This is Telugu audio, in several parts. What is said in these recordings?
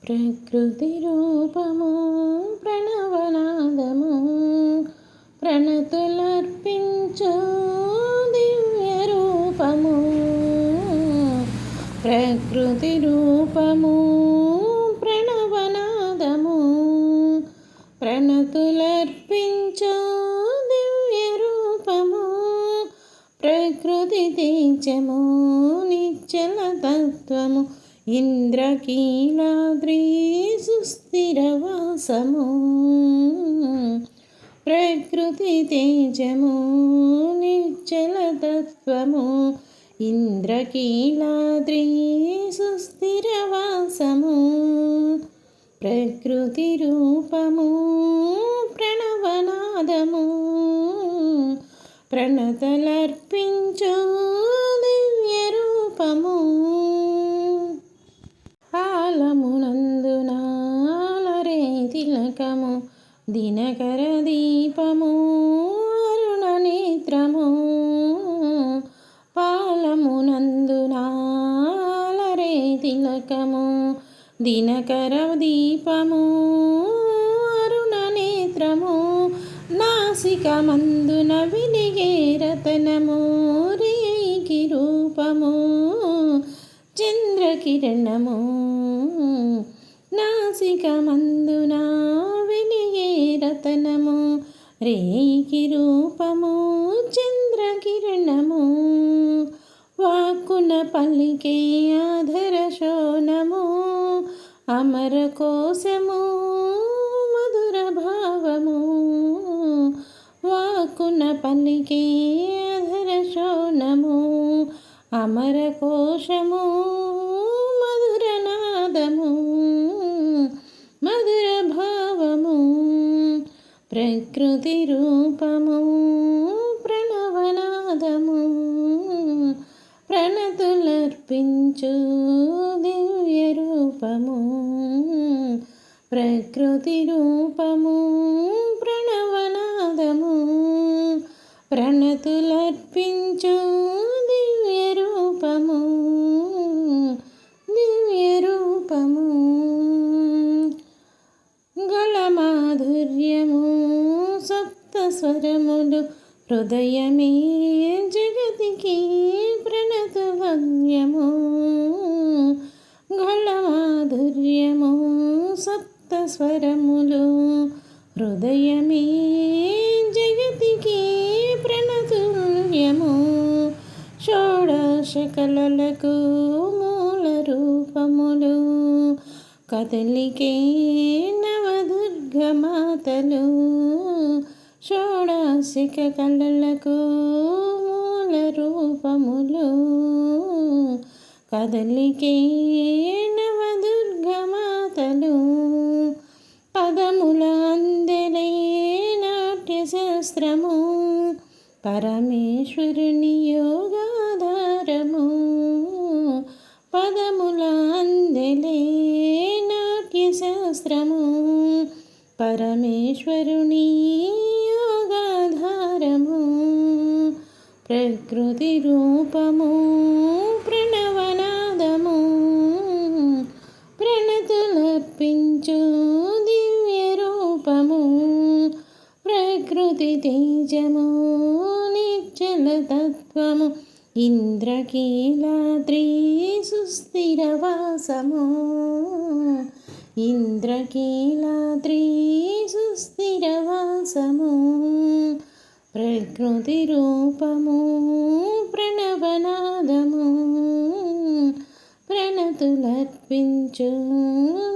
ప్రకృతి రూపము ప్రణవనాదము ప్రణతులర్పించు దివ్య రూపము. ప్రకృతి రూపము ప్రణవనాదము ప్రణతులర్పించు దివ్య రూపము. ప్రకృతి తేజము నిశ్చల తత్వము ఇంద్రకీలాద్రి సుస్థిరవాసము. ప్రకృతి తేజము నిశ్చల తత్వము ఇంద్రకీలాద్రి సుస్థిరవాసము. ప్రకృతి రూపము ప్రణవనాదము ప్రణతలర్పించు దివ్య రూపము. ఆలమునందునాలరే తిలకము దినకర దీపము అరుణ నేత్రము. పాలమునందునాలరే తిలకము దినకర దీపము అరుణ నేత్రము. నాసికమందున వెలిగే రతనము రేయికి రూపము చంద్రకిరణము. నాసికమందున వెలిగే రతనము రేయికి రూపము చంద్రకిరణము. వాక్కున పలికే ఆధర శోణము అమర కోశము మధుర భావము. వాక్కున పలికే ఆధర శోణము అమర కోశము మధుర నాదము మధుర భావము. ప్రకృతి రూపము ప్రణవనాదము ప్రణతులర్పించు దివ్య రూపము. ప్రకృతి రూపము ప్రణవనాదము ప్రణతులర్పించు దివ్య రూపము దివ్య రూపము. గళమాధుర్యము సప్త స్వరములు హృదయమే జగతికి ప్రణతుభవ్యము. గళమాధుర్యము సప్త స్వరములు హృదయమే జగతికి ప్రణతుల్యము. షోడశ కళలకు మూల రూపములు కదలికే నవదుర్గమాతలు. షోడశిక కళలకు మూల రూపములు కదలికే నవదుర్గమాతలు. పదముల అందెలే నాట్య శాస్త్రము పరమేశ్వరుని యోగాధారము. పదముల అందెలే నాట్య శాస్త్రము పరమేశ్వరుని యోగాధారము. ప్రకృతి రూపము ప్రణవనాదము ప్రణతులర్పించు దివ్య రూపము. ప్రకృతి తేజము నిశ్చల తత్వము ఇంద్రకీలాద్రి సుస్థిరవాసము. ఇంద్రకీలాద్రి సుస్థిరవాసము. ప్రకృతి రూపము ప్రణవనాదము ప్రణతులర్పించు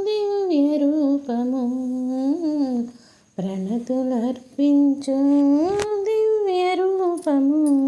దివ్య రూపము ప్రణతులర్పించు దివ్య రూపము.